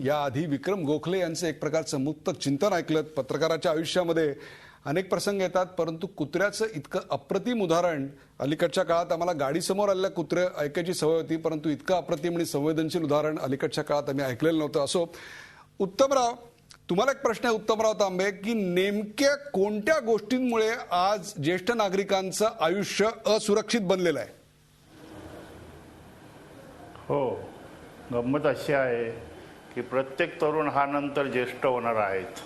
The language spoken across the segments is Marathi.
याआधी विक्रम गोखले यांचं एक प्रकारचं मुक्त चिंतन ऐकलं. पत्रकाराच्या आयुष्यामध्ये अनेक प्रसंग येतात, परंतु कुत्र्याचं इतकं अप्रतिम उदाहरण अलीकडच्या काळात आम्हाला गाडीसमोर आलेल्या कुत्रे ऐकायची सवय होती, परंतु इतकं अप्रतिम आणि संवेदनशील उदाहरण अलीकडच्या काळात आम्ही ऐकलेलं नव्हतं. असो, उत्तमराव, तुम्हाला एक प्रश्न आहे उत्तमराव तांबे, की नेमक्या कोणत्या गोष्टींमुळे आज ज्येष्ठ नागरिकांचं आयुष्य असुरक्षित बनलेलं आहे? हो, गंमत अशी आहे की प्रत्येक तरुण हा नंतर ज्येष्ठ होणार आहेत,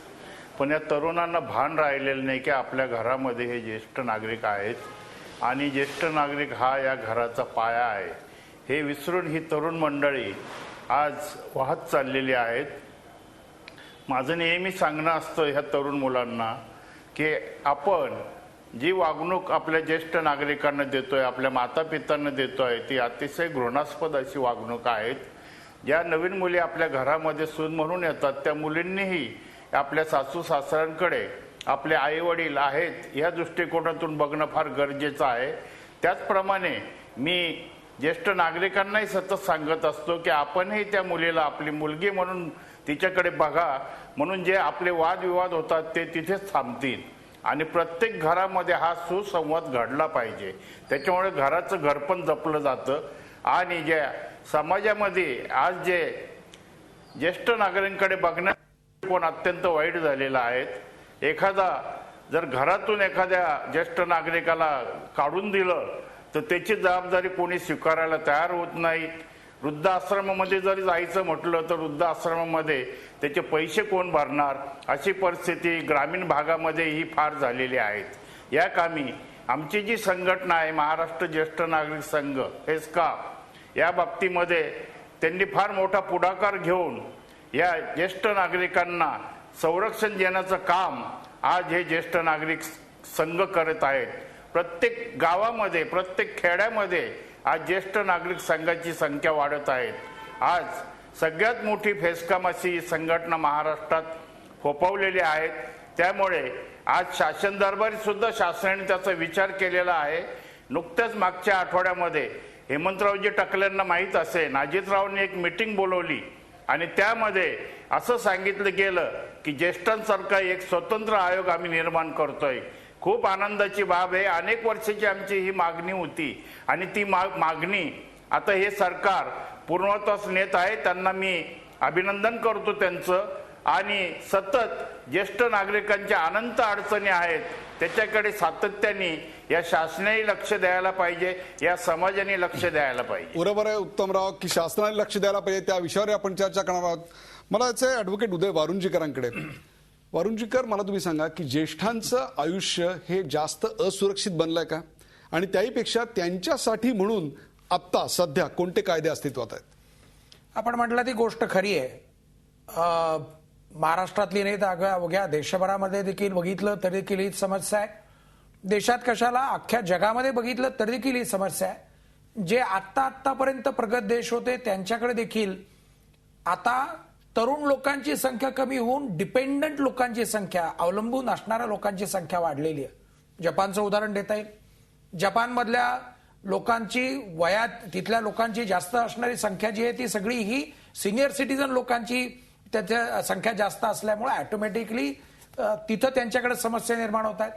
पण या तरुणांना भान राहिलेलं नाही की आपल्या घरामध्ये हे ज्येष्ठ नागरिक आहेत आणि ज्येष्ठ नागरिक हा या घराचा पाया आहे. हे विसरून ही तरुण मंडळी आज वाहत चाललेली आहेत. माझं नेहमी सांगणं असतं ह्या तरुण मुलांना की आपण जी वागणूक आपल्या ज्येष्ठ नागरिकांना देतोय, आपल्या मातापित्यांना देतोय, ती अतिशय घृणास्पद अशी वागणूक आहेत. ज्या नवीन मुली आपल्या घरामध्ये सून म्हणून येतात त्या मुलींनीही आपल्या सासू सासऱ्यांकडे आपले आईवडील आहेत या दृष्टिकोनातून बघणं फार गरजेचं आहे. त्याचप्रमाणे मी ज्येष्ठ नागरिकांनाही सतत सांगत असतो की आपणही त्या मुलीला आपली मुलगी म्हणून तिच्याकडे बघा, म्हणून जे आपले वादविवाद होतात ते तिथेच थांबतील आणि प्रत्येक घरामध्ये हा सुसंवाद घडला पाहिजे. त्याच्यामुळे घराचं घरपण जपलं जातं आणि ज्या समाजामध्ये आज जे ज्येष्ठ नागरिकांकडे बघण्या कोण अत्यंत वाईट झालेला आहे. एखादा जर घरातून एखाद्या ज्येष्ठ नागरिकाला काढून दिलं तर त्याची जबाबदारी कोणी स्वीकारायला तयार होत नाही. वृद्धाश्रमामध्ये जरी जायचं म्हटलं तर वृद्धाश्रमामध्ये त्याचे पैसे कोण भरणार, अशी परिस्थिती ग्रामीण भागामध्ये ही फार झालेली आहेत. या कामी आमची जी संघटना आहे महाराष्ट्र ज्येष्ठ नागरिक संघ हेस्का, या बाबतीमध्ये त्यांनी फार मोठा पुढाकार घेऊन या ज्येष्ठ नागरिकांना संरक्षण देण्याचं काम आज हे ज्येष्ठ नागरिक संघ करत आहेत. प्रत्येक गावामध्ये प्रत्येक खेड्यामध्ये आज ज्येष्ठ नागरिक संघाची संख्या वाढत आहे. आज सगळ्यात मोठी फेस्काम अशी संघटना महाराष्ट्रात फोफवलेली आहेत. त्यामुळे आज शासन दरबारी सुद्धा शासनाने त्याचा विचार केलेला आहे. नुकत्याच मागच्या आठवड्यामध्ये हेमंतरावजी टकलेंना माहीत असेल, अजितरावांनी एक मीटिंग बोलवली आणि त्यामध्ये असं सांगितलं गेलं की ज्येष्ठांसारखा एक स्वतंत्र आयोग आम्ही निर्माण करतोय. खूप आनंदाची बाब आहे. अनेक वर्षाची आमची ही मागणी होती आणि ती मागणी आता हे सरकार पूर्णत्वास नेत आहे. त्यांना मी अभिनंदन करतो त्यांचं. आणि सतत ज्येष्ठ नागरिकांच्या अनंत अडचणी आहेत त्याच्याकडे सातत्याने या शासनाने लक्ष द्यायला पाहिजे, या समाजाने लक्ष द्यायला पाहिजे. बरोबर आहे उत्तमराव, की शासनाने लक्ष द्यायला पाहिजे. त्या विषयावर आपण चर्चा करणार आहोत. मला याचं ॲडव्होकेट उदय वारुंजीकरांकडे. वारुंजीकर, मला तुम्ही सांगा की ज्येष्ठांचं आयुष्य हे जास्त असुरक्षित बनलंय का, आणि त्याहीपेक्षा त्यांच्यासाठी म्हणून आत्ता सध्या कोणते कायदे अस्तित्वात आहेत? आपण म्हटलं ती गोष्ट खरी आहे. महाराष्ट्रातली नाही तर अवघ्या देशभरामध्ये देखील बघितलं तरी देखील हीच समस्या आहे. देशात कशाला अख्ख्या जगामध्ये बघितलं तरी देखील ही समस्या आहे. जे आतापर्यंत प्रगत देश होते त्यांच्याकडे देखील आता तरुण लोकांची संख्या कमी होऊन डिपेंडंट लोकांची संख्या, अवलंबून असणाऱ्या लोकांची संख्या वाढलेली आहे. जपानचं उदाहरण देता येईल. जपानमधल्या लोकांची वयात तिथल्या लोकांची जास्त असणारी संख्या जी आहे ती सगळी ही सिनियर सिटीजन लोकांची त्याच्या संख्या जास्त असल्यामुळे ऑटोमॅटिकली तिथं त्यांच्याकडे समस्या निर्माण होत आहेत.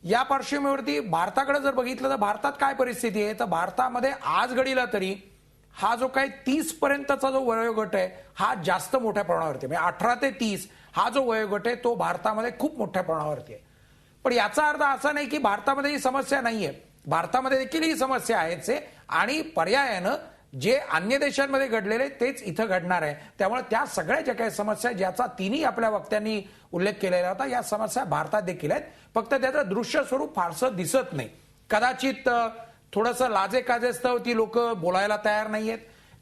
या पार्श्वभूमीवरती भारताकडे जर बघितलं तर भारतात काय परिस्थिती आहे, तर भारतामध्ये आज घडीला तरी हा जो काही 30 पर्यंतचा जो वयोगट आहे हा जास्त मोठ्या प्रमाणावरती, म्हणजे 18 ते 30 हा जो वयोगट आहे तो भारतामध्ये खूप मोठ्या प्रमाणावरती आहे. पण याचा अर्थ असा नाही की भारतामध्ये ही समस्या नाहीये. भारतामध्ये देखील ही समस्या आहेच आहे आणि पर्यायानं जे अन्य देशांमध्ये घडलेले तेच इथं घडणार आहे. त्यामुळे त्या सगळ्या ज्या काही समस्या ज्याचा तिन्ही आपल्या वक्त्यांनी उल्लेख केलेला होता, या समस्या भारतात देखील आहेत. फक्त त्याचं दृश्य स्वरूप फारसं दिसत नाही. कदाचित थोडंसं लाजेकाजेस्तव ती लोक बोलायला तयार नाहीयेत.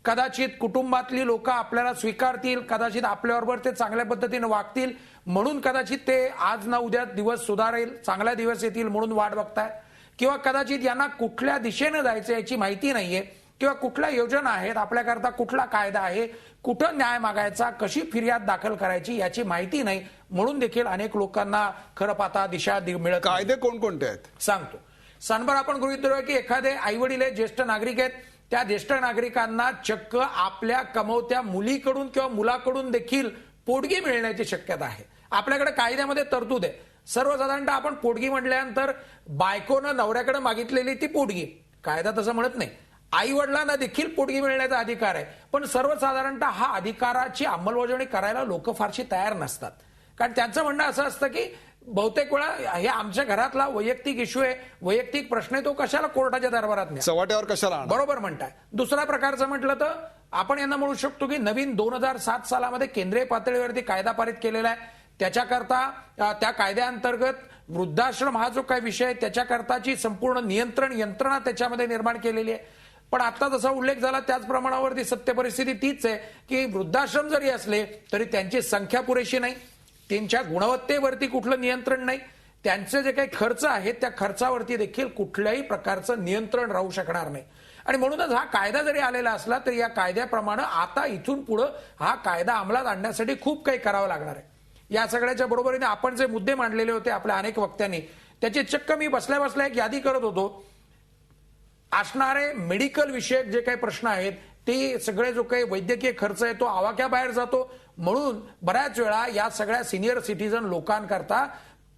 कदाचित कुटुंबातली लोक आपल्याला स्वीकारतील, कदाचित आपल्याबरोबर ते चांगल्या पद्धतीने वागतील म्हणून कदाचित ते आज ना उद्या दिवस सुधारेल, चांगल्या दिवस येतील म्हणून वाट बघतायत. किंवा कदाचित यांना कुठल्या दिशेनं जायचं याची माहिती नाहीये, किंवा कुठल्या योजना आहेत, आपल्याकरता कुठला कायदा आहे, कुठं न्याय मागायचा, कशी फिर्याद दाखल करायची याची माहिती नाही म्हणून देखील अनेक लोकांना खरं पाहता दिशा मिळत. कायदे कोणकोणते आहेत सांगतो. सणभर आपण गृहीत धरूया की एखादे आई वडील आहेत, ज्येष्ठ नागरिक आहेत, त्या ज्येष्ठ नागरिकांना चक्क आपल्या कमवत्या मुलीकडून किंवा मुलाकडून देखील पोटगी मिळण्याची शक्यता आहे. आपल्याकडे कायद्यामध्ये तरतूद आहे. सर्वसाधारणतः आपण पोटगी म्हटल्यानंतर बायकोनं नवऱ्याकडे मागितलेली ती पोटगी, कायदा तसं म्हणत नाही. आई वडिलांना देखील पोटगी मिळण्याचा अधिकार आहे, पण सर्वसाधारणतः हा अधिकाराची अंमलबजावणी करायला लोक फारशी तयार नसतात. कारण त्यांचं म्हणणं असं असतं की बहुतेक वेळा हे आमच्या घरातला वैयक्तिक इश्यू आहे, वैयक्तिक प्रश्न आहे, तो कशाला कोर्टाच्या दरबारात नाही, चव्हाट्यावर कशाला आणा? बरोबर म्हणताय. दुसऱ्या प्रकारचं म्हटलं तर आपण यांना म्हणू शकतो की नवीन 2007 सालामध्ये केंद्रीय पातळीवरती कायदा पारित केलेला आहे. त्याच्याकरता त्या कायद्याअंतर्गत वृद्धाश्रम हा जो काही विषय आहे त्याच्याकरताची संपूर्ण नियंत्रण यंत्रणा त्याच्यामध्ये निर्माण केलेली आहे. पण आता जसा उल्लेख झाला त्याच प्रमाणावरती सत्य परिस्थिती तीच आहे की वृद्धाश्रम जरी असले तरी त्यांची संख्या पुरेशी नाही, त्यांच्या गुणवत्तेवरती कुठलं नियंत्रण नाही, त्यांचे जे काही खर्च आहेत त्या खर्चावरती देखील कुठल्याही प्रकारचं नियंत्रण राहू शकणार नाही. आणि म्हणूनच हा कायदा जरी आलेला असला तरी या कायद्याप्रमाणे आता इथून पुढे हा कायदा अंमलात आणण्यासाठी खूप काही करावं लागणार आहे. या सगळ्याच्या बरोबरीने आपण जे मुद्दे मांडलेले होते आपल्या अनेक वक्त्यांनी, त्याची चक्क मी बसल्या बसल्या एक यादी करत होतो. असणारे मेडिकल विषयक जे काही प्रश्न आहेत ते सगळे जो काही वैद्यकीय खर्च आहे तो आवाक्याबाहेर जातो. म्हणून बऱ्याच वेळा या सगळ्या सिनियर सिटीजन लोकांकरता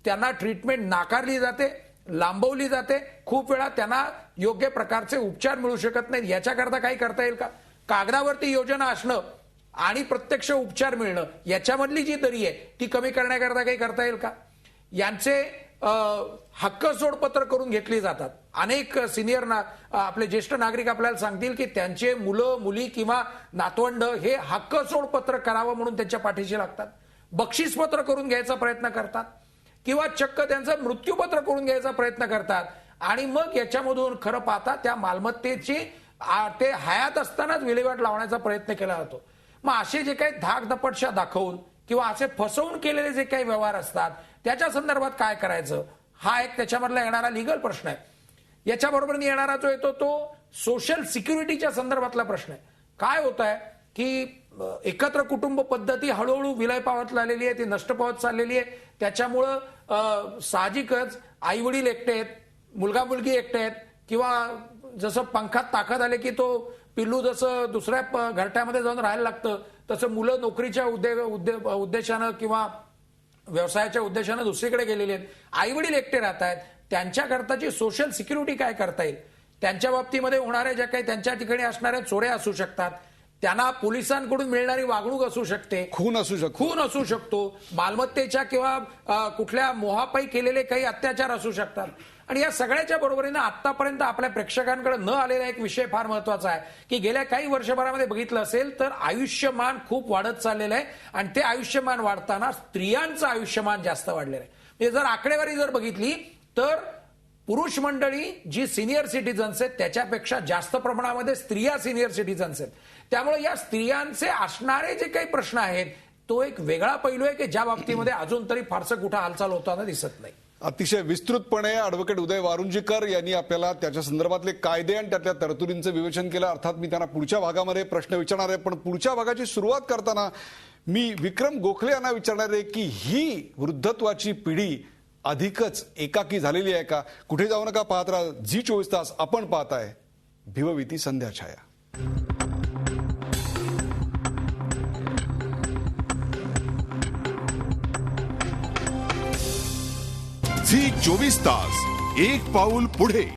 त्यांना ट्रीटमेंट नाकारली जाते, लांबवली जाते. खूप वेळा त्यांना योग्य प्रकारचे उपचार मिळू शकत नाहीत. याच्याकरता काही करता येईल का? कागदावरती योजना असणं आणि प्रत्यक्ष उपचार मिळणं याच्यामधली जी दरी आहे ती कमी करण्याकरता काही करता येईल का? यांचे हक्क सोडपत्र करून घेतली जातात. अनेक सिनियर आपले ज्येष्ठ नागरिक आपल्याला सांगतील की त्यांचे मुलं मुली किंवा नातवंड हे हक्क सोडपत्र करावं म्हणून त्यांच्या पाठीशी लागतात, बक्षीसपत्र करून घ्यायचा प्रयत्न करतात किंवा चक्क त्यांचं मृत्यूपत्र करून घ्यायचा प्रयत्न करतात. आणि मग याच्यामधून खरं पाहता त्या मालमत्तेची ते हयात असतानाच विल्हेवाट लावण्याचा प्रयत्न केला जातो. मग असे जे काही धाकधपटशा दाखवून किंवा असे फसवून केलेले जे काही व्यवहार असतात त्याच्या संदर्भात काय करायचं हा एक त्याच्यामधला येणारा लिगल प्रश्न आहे. याच्याबरोबर येणारा जो येतो तो सोशल सिक्युरिटीच्या संदर्भातला प्रश्न आहे. काय होत आहे की एकत्र कुटुंब पद्धती हळूहळू विलय पावत चाललेली आहे, ती नष्ट पावत चाललेली आहे. त्याच्यामुळं साहजिकच आई वडील एकटे आहेत, मुलगा मुलगी एकटे आहेत किंवा जसं पंखात ताकद आले की तो पिल्लू जसं दुसऱ्या घरट्यामध्ये जाऊन राहायला लागतं तसं मुलं नोकरीच्या उद्देशानं किंवा व्यवसायाच्या उद्देशानं दुसरीकडे गेलेले आहेत. आई वडील एकटे राहत आहेत. त्यांच्याकरताची सोशल सिक्युरिटी काय करता येईल? त्यांच्या बाबतीमध्ये होणाऱ्या ज्या काही त्यांच्या ठिकाणी असणाऱ्या चोऱ्या असू शकतात, त्यांना पोलिसांकडून मिळणारी वागणूक असू शकते, खून असू शकतो, मालमत्तेच्या किंवा कुठल्या मोहापायी केलेले काही अत्याचार असू शकतात. आणि या सगळ्याच्या बरोबरीनं आतापर्यंत आपल्या प्रेक्षकांकडे न आलेला एक विषय फार महत्वाचा आहे की गेल्या काही वर्षभरामध्ये बघितलं असेल तर आयुष्यमान खूप वाढत चाललेलं आहे. आणि ते आयुष्यमान वाढताना स्त्रियांचं आयुष्यमान जास्त वाढलेलं आहे. म्हणजे जर आकडेवारी जर बघितली तर पुरुष मंडळी जी सिनियर सिटीजन्स आहेत त्याच्यापेक्षा जास्त प्रमाणामध्ये स्त्रिया सिनियर सिटीजन्स आहेत. त्यामुळे या स्त्रियांचे असणारे जे काही प्रश्न आहेत तो एक वेगळा पैलू आहे की ज्या बाबतीमध्ये अजून तरी फारसं कुठं हालचाल होताना दिसत नाही. अतिशय विस्तृतपणे ॲडव्होकेट उदय वारुंजीकर यांनी आपल्याला त्याच्या संदर्भातले कायदे आणि त्यातल्या तरतुदींचं विवेचन केलं. अर्थात मी त्यांना पुढच्या भागामध्ये प्रश्न विचारणार आहे, पण पुढच्या भागाची सुरुवात करताना मी विक्रम गोखले यांना विचारणार आहे की ही वृद्धत्वाची पिढी अधिकच एकाकी झालेली आहे का? कुठे जाऊ नका, पाहत राहा झी24 तास. आपण पाहताय भिवभीती संध्या छाया. झी 24 तास, एक पाऊल पुढे.